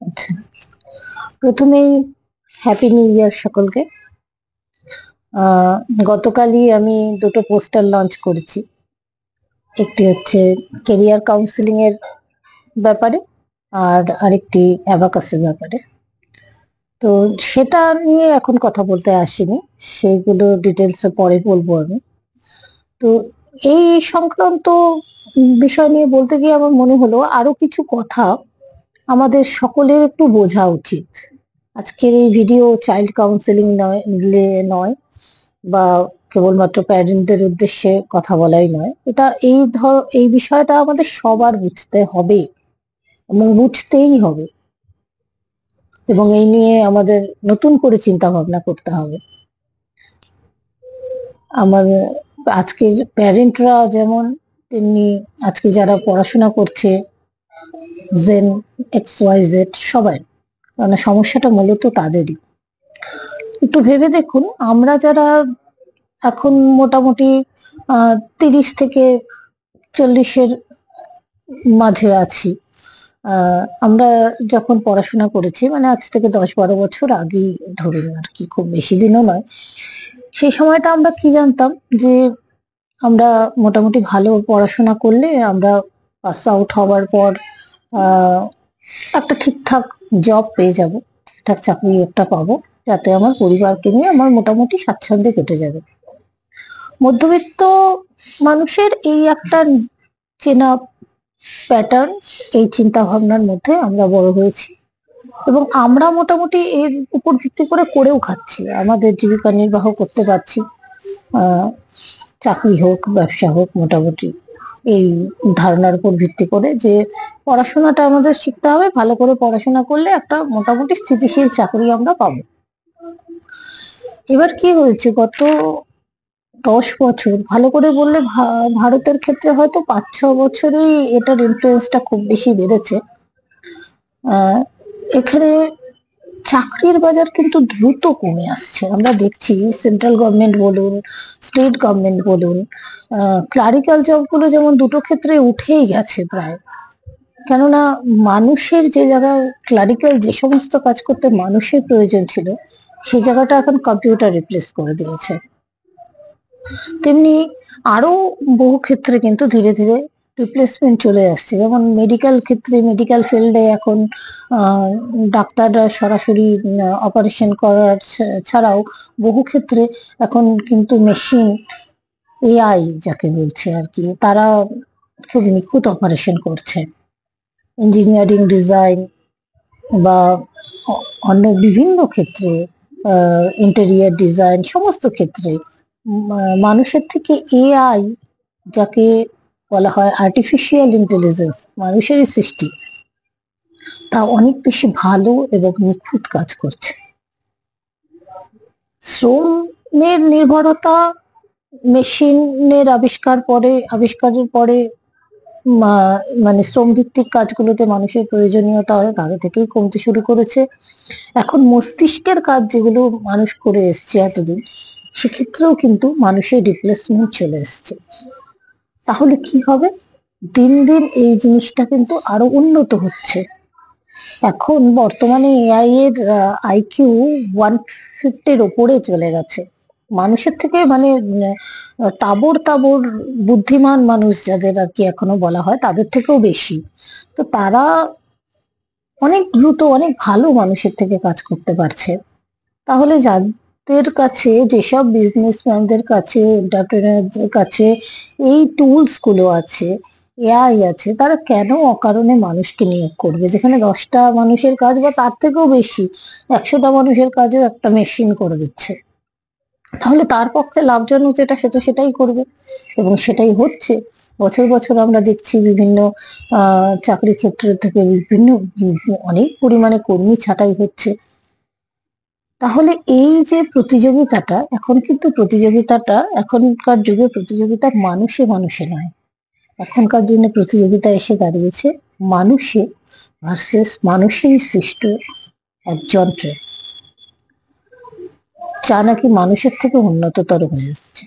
আচ্ছা, প্রথমেই happy new year সকলকে। গতকালই আমি দুটো পোস্টার লঞ্চ করেছি। একটি হচ্ছে কেরিয়ার কাউন্সিলিং এর ব্যাপারে, আর আরেকটি অ্যাবাকাসের ব্যাপারে। তো সেটা নিয়ে এখন কথা বলতে আসিনি, সেইগুলো ডিটেলসে পরে বলবো আমি। তো এই সংক্রান্ত বিষয় নিয়ে বলতে গিয়ে আমার মনে হলো আরো কিছু কথা আমাদের সকলের একটু বোঝা উচিত। আজকের এই ভিডিও চাইল্ড কাউন্সিলিং নয় বা কেবলমাত্র প্যারেন্টদের উদ্দেশ্যে কথা বলাই নয়, এটা এই বিষয়টা আমাদের সবার বুঝতে হবে এবং বুঝতেই হবে, এবং এই নিয়ে আমাদের নতুন করে চিন্তা ভাবনা করতে হবে। আমাদের আজকের প্যারেন্টরা যেমন, তেমনি আজকে যারা পড়াশোনা করছে, জেন XYZ সবাই, মানে সমস্যাটা মূলত তাদেরই। একটু ভেবে দেখুন, আমরা যারা এখন মোটামুটি 30 থেকে 40-এর মাঝে আছি, আমরা যখন পড়াশোনা করেছি, মানে আজ থেকে 10-12 বছর আগেই ধরুন আর কি, খুব বেশি দিনও নয়। সেই সময়টা আমরা কি জানতাম যে আমরা মোটামুটি ভালো পড়াশোনা করলে আমরা পাস আউট হওয়ার পর একটা ঠিকঠাক জব পেয়ে যাব, ঠিকঠাক চাকরি একটা পাবো, যাতে আমার পরিবারকে নিয়ে আমার মোটামুটি স্বাচ্ছন্দ্যে কেটে যাবে। মধ্যবিত্ত মানুষের এই একটা চেনা প্যাটার্ন, এই চিন্তা ভাবনার মধ্যে আমরা বড় হয়েছি, এবং আমরা মোটামুটি এর উপর ভিত্তি করে করেও খাচ্ছি, আমাদের জীবিকা নির্বাহ করতে পারছি। চাকরি হোক, ব্যবসা হোক, মোটামুটি এই ধারণার উপর ভিত্তি করে যে পড়াশোনাটা আমাদের শিখতে হবে, ভালো করে পড়াশোনা করলে একটা মোটামুটি স্থিতিশীল চাকরি আমরা পাবো। এবার কি হয়েছে, গত 10 বছর, ভালো করে বললে ভারতের ক্ষেত্রে হয়তো 5-6 বছরেই এটার ইনফ্লুয়েন্সটা খুব বেশি বেড়েছে। এখানে চাকরির বাজার কিন্তু দ্রুত কমে আসছে। আমরা দেখছি সেন্ট্রাল গভর্নমেন্ট বলুন, স্টেট গভর্নমেন্ট বলুন, ক্লারিক্যাল জবগুলো যেমন দুটো ক্ষেত্রে উঠেই গেছে প্রায়। কেননা মানুষের যে জায়গায় ক্লারিক্যাল যে সমস্ত কাজ করতে মানুষের প্রয়োজন ছিল, সেই জায়গাটা এখন কম্পিউটার রিপ্লেস করে দিয়েছে। তেমনি আরো বহু ক্ষেত্রে কিন্তু ধীরে ধীরে রিপ্লেসমেন্ট চলে আসছে। যেমন মেডিকেল ক্ষেত্রে, মেডিকেল ফিল্ডে এখন ডাক্তাররা সরাসরি অপারেশন করার ছাড়াও বহু ক্ষেত্রে এখন কিন্তু মেশিন, AI যাকে বলছে আর কি, তারা খুব নিখুঁত অপারেশন করছে। ইঞ্জিনিয়ারিং, ডিজাইন বা অন্য বিভিন্ন ক্ষেত্রে, ইন্টেরিয়ার ডিজাইন, সমস্ত ক্ষেত্রে মানুষের থেকে AI, যাকে বলা হয় আর্টিফিশিয়াল ইন্টেলিজেন্স, মানুষেরই সৃষ্টি, তা অনেক বেশি ভালো এবং নিখুঁত কাজ করছে। শ্রমের নির্ভরতা মেশিনের আবিষ্কারের পরে মানে শ্রম ভিত্তিক কাজগুলোতে মানুষের প্রয়োজনীয়তা অনেক আগে থেকেই কমতে শুরু করেছে। এখন মস্তিষ্কের কাজ যেগুলো মানুষ করে এসছে এতদিন, সেক্ষেত্রেও কিন্তু মানুষের রিপ্লেসমেন্ট চলে এসছে। তাহলে কি হবে, দিন দিন এই জিনিসটা কিন্তু আরো উন্নত হচ্ছে। এখন বর্তমানে AI এর IQ 150-র ওপরে চলে গেছে। মানুষের থেকে মানে তাবড় তাবড় বুদ্ধিমান মানুষ যাদের আর কি এখনো বলা হয়, তাদের থেকেও বেশি। তো তারা অনেক দ্রুত, অনেক ভালো মানুষের থেকে কাজ করতে পারছে। তাহলে যাদের কাছে, যেসব বিজনেসম্যানদের কাছে, এন্টারপ্রেনারদের কাছে এই টুলস গুলো আছে, AI আছে, তারা কেন অকারণে মানুষকে নিয়োগ করবে, যেখানে 10টা মানুষের কাজ বা তার থেকেও বেশি, 100টা মানুষের কাজও একটা মেশিন করে দিচ্ছে। তাহলে তার পক্ষে লাভজনক যেটা, সে তো সেটাই করবে, এবং সেটাই হচ্ছে। বছর বছর আমরা দেখছি বিভিন্ন চাকরি ক্ষেত্র থেকে বিভিন্ন অনেক পরিমাণে কর্মী ছাঁটাই হচ্ছে। তাহলে এই যে প্রতিযোগিতাটা, এখন কিন্তু প্রতিযোগিতাটা, এখনকার যুগে প্রতিযোগিতা মানুষে মানুষে নয়, এখনকার দিনে প্রতিযোগিতা এসে দাঁড়িয়েছে মানুষে ভার্সেস মানুষেই সৃষ্ট এক যন্ত্রে, যা নাকি মানুষের থেকে উন্নততর হয়ে আসছে।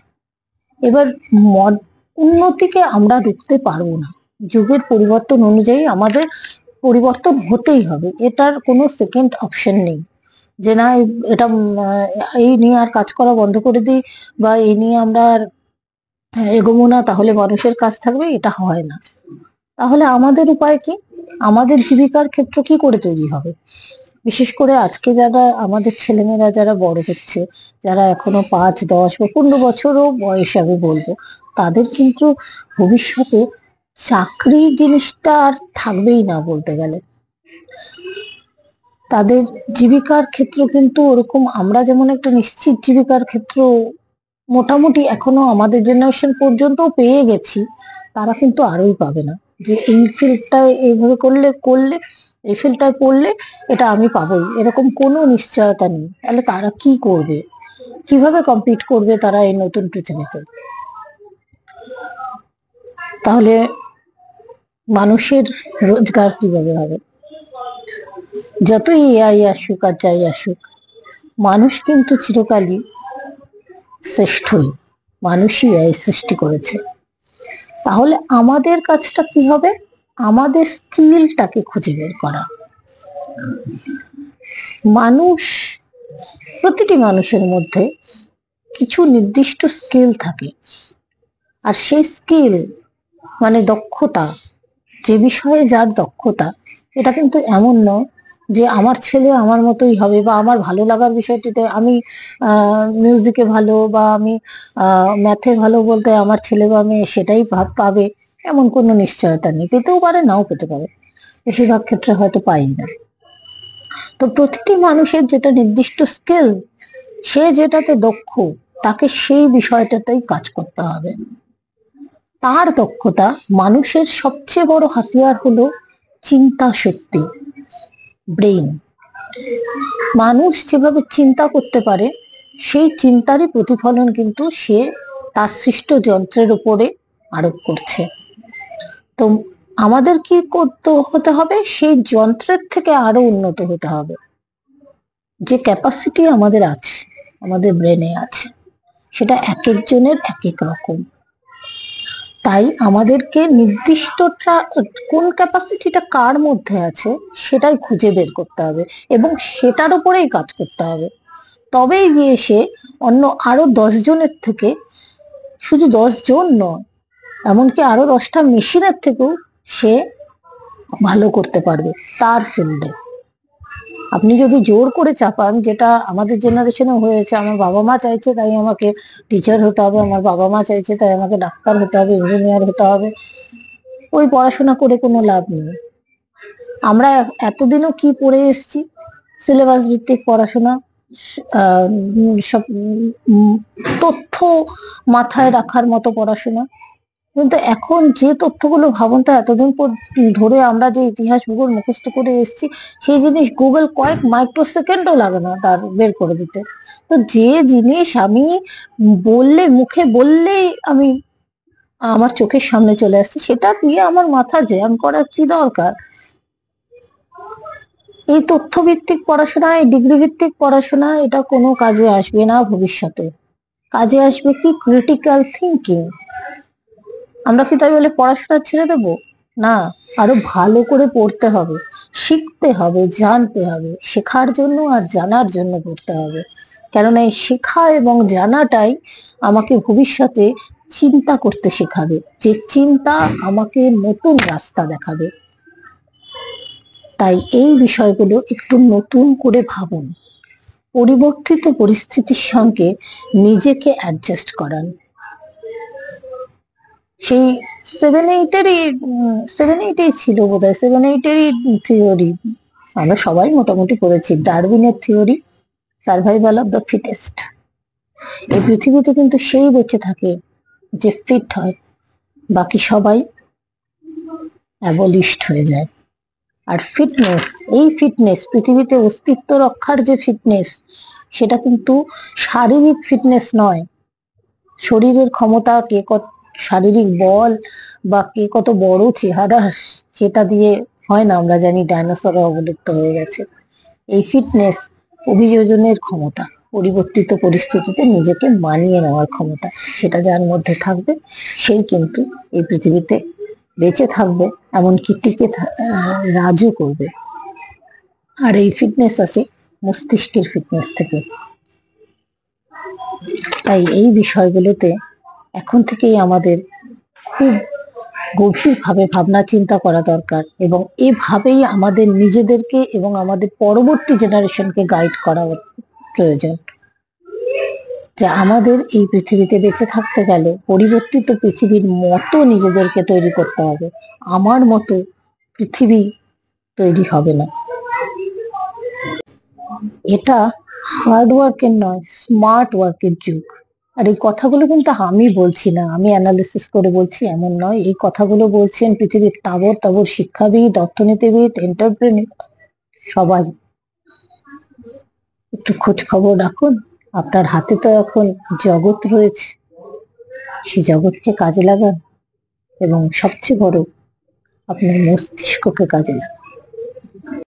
এবার উন্নতিকে আমরা রুখতে পারবো না। যুগের পরিবর্তন অনুযায়ী আমাদের পরিবর্তন হতেই হবে, এটার কোনো সেকেন্ড অপশন নেই যে না এটা এই নিয়ে আর কাজ করা বন্ধ করে দিই বা এই নিয়ে আমরা আর এগোবো না, তাহলে মানুষের কাজ থাকবে, এটা হয় না। তাহলে আমাদের উপায় কি? আমাদের জীবিকার ক্ষেত্র কি করে তৈরি হবে? বিশেষ করে আজকে যারা আমাদের ছেলেমেয়েরা যারা বড় হচ্ছে, যারা এখনো 5, 10 বা 15 বছরও বয়স আমি বলবো, তাদের কিন্তু ভবিষ্যতে চাকরি জিনিসটা আর থাকবেই না বলতে গেলে। তাদের জীবিকার ক্ষেত্র কিন্তু ওরকম আমরা যেমন একটা নিশ্চিত জীবিকার ক্ষেত্র মোটামুটি এখনো আমাদের জেনারেশন পর্যন্ত পেয়ে গেছি, তারা কিন্তু আরোই পাবে না যে এই ফিল্ডটায় এইভাবে করলে করলে এই ফিল্ডটায় পড়লে এটা আমি পাবোই, এরকম কোনো নিশ্চয়তা নেই। তাহলে তারা কি করবে, কিভাবে কম্পিট করবে তারা এই নতুন পৃথিবীতে? তাহলে মানুষের রোজগার কিভাবে হবে? যতই এআই আসুক আর যাই আসুক, মানুষ কিন্তু চিরকালই শ্রেষ্ঠই, মানুষই এআই সৃষ্টি করেছে। তাহলে আমাদের কাজটা কি হবে? আমাদের স্কিলটাকে খুঁজে বের করা। মানুষ, প্রতিটি মানুষের মধ্যে কিছু নির্দিষ্ট স্কিল থাকে, আর সেই স্কিল মানে দক্ষতা, যে বিষয়ে যার দক্ষতা, এটা কিন্তু এমন নয় যে আমার ছেলে আমার মতোই হবে বা আমার ভালো লাগার বিষয়টিতে আমি মিউজিকে ভালো বা আমি ম্যাথে ভালো বলতে আমার ছেলে বা মেয়ে সেটাই পাবে, এমন কোনো নিশ্চয়তা নেই। পেতেও পারে, নাও পেতে পারে, বেশিরভাগ ক্ষেত্রে হয়তো পাই না। তো প্রতিটি মানুষের যেটা নির্দিষ্ট স্কিল, সে যেটাতে দক্ষ, তাকে সেই বিষয়টাতেই কাজ করতে হবে। তার দক্ষতা, মানুষের সবচেয়ে বড় হাতিয়ার হলো চিন্তা শক্তি, ব্রেইন। মানুষ যেভাবে চিন্তা করতে পারে, সেই চিন্তারই প্রতিফলন কিন্তু সে তার সৃষ্ট যন্ত্রের উপরে আরোপ করছে। তো আমাদের কি করতে হতে হবে? সেই যন্ত্রের থেকে আরো উন্নত হতে হবে। যে ক্যাপাসিটি আমাদের আছে, আমাদের ব্রেনে আছে, সেটা এক একজনের এক এক রকম। তাই আমাদেরকে নির্দিষ্টটা কোন ক্যাপাসিটিটা কার মধ্যে আছে সেটাই খুঁজে বের করতে হবে এবং সেটার উপরেই কাজ করতে হবে। তবেই গিয়ে সে অন্য আরো 10 জনের থেকে, শুধু 10 জন নয়, এমনকি আরো 10টা মেশিনের থেকেও সে ভালো করতে পারবে তার ফিল্ডে। আপনি যদি জোর করে চাপান, যেটা আমাদের জেনারেশনে হয়েছে, আমার বাবা মা চাইছে তাই আমাকে টিচার হতে হবে, আমার বাবা মা চাইছে তাই আমাকে ডাক্তার হতে হবে, ইঞ্জিনিয়ার হতে হবে, ওই পড়াশোনা করে কোনো লাভ নেই। আমরা এতদিনও কি পড়ে এসেছি? সিলেবাস ভিত্তিক পড়াশোনা, সব তথ্য মাথায় রাখার মতো পড়াশোনা। কিন্তু এখন যে তথ্যগুলো, ভাবুন তো, এতদিন ধরে আমরা যে ইতিহাস ভূগোল মুখস্থ করে এসেছি, সেই জিনিস গুগল কয়েক মাইক্রোসেকেন্ডও লাগে না তার বের করে দিতে। তো যে জিনিস আমি বললে, মুখে বললেই আমি আমার চোখের সামনে চলে আসছে, সেটা দিয়ে আমার মাথা জ্যাম করার কি দরকার? এই তথ্য ভিত্তিক পড়াশোনা, এই ডিগ্রি ভিত্তিক পড়াশোনা, এটা কোনো কাজে আসবে না ভবিষ্যতে। কাজে আসবে কি? Critical thinking. আমরা কি তাই বলে পড়াশোনা ছেড়ে দেব? না, আরো ভালো করে পড়তে হবে, শিখতে হবে, জানতে হবে, শেখার জন্য আর জানার জন্য পড়তে হবে। কেননা এই শেখা এবং জানাটাই আমাকে ভবিষ্যতে চিন্তা করতে শেখাবে, যে চিন্তা আমাকে নতুন রাস্তা দেখাবে। তাই এই বিষয়গুলো একটু নতুন করে ভাবুন, পরিবর্তিত পরিস্থিতির সঙ্গে নিজেকে অ্যাডজাস্ট করান। সেই 7-8-এরই ছিল বোধহয়, 7-8-এরই থিওরি আমরা সবাই মোটামুটি পড়েছি, ডারউইনের theory, survival of the fittest. এই পৃথিবীতে কিন্তু সেই বেঁচে থাকে যে ফিট হয়, বাকি সবাই অ্যাবলিশড হয়ে যায়। আর ফিটনেস, এই ফিটনেস পৃথিবীতে অস্তিত্ব রক্ষার যে ফিটনেস, সেটা কিন্তু শারীরিক ফিটনেস নয়। শরীরের ক্ষমতা, কে কত শারীরিক বল বা কে কত বড় চেহারা, সেটা দিয়ে হয় না। আমরা জানি ডাইনোসরও অবলুপ্ত হয়ে গেছে। এই ফিটনেস অভিযোজনের ক্ষমতা, পরিবর্তিত পরিস্থিতিতে নিজেকে মানিয়ে নেওয়ার ক্ষমতা, সেটা যার মধ্যে থাকবে সেই কিন্তু এই পৃথিবীতে বেঁচে থাকবে, এমনকি রাজও করবে। আর এই ফিটনেস আছে মস্তিষ্কের ফিটনেস থেকে। তাই এই বিষয়গুলোতে এখন থেকেই আমাদের খুব গভীরভাবে ভাবনা চিন্তা করা দরকার, এবং এভাবেই আমাদের নিজেদেরকে এবং আমাদের পরবর্তী জেনারেশনকে গাইড করা প্রয়োজন। যে আমাদের এই পৃথিবীতে বেঁচে থাকতে গেলে পরিবর্তিত পৃথিবীর মতো নিজেদেরকে তৈরি করতে হবে। আমার মতো পৃথিবী তৈরি হবে না। এটা হার্ড ওয়ার্কের নয়, স্মার্ট ওয়ার্কের যুগ। আর এই কথাগুলো কিন্তু আমি বলছি না, আমি অ্যানালিসিস করে বলছি এমন নয়। এই কথাগুলো বলছেন পৃথিবীর তাবর তাবর শিক্ষাবিদ, অর্থনীতিবিদ, এন্টারপ্রেনিউর, সবাই। একটু খোঁজ খবর রাখুন। আপনার হাতে তো এখন জগৎ রয়েছে, সেই জগৎকে কাজে লাগান, এবং সবচেয়ে বড় আপনার মস্তিষ্ককে কাজে লাগান।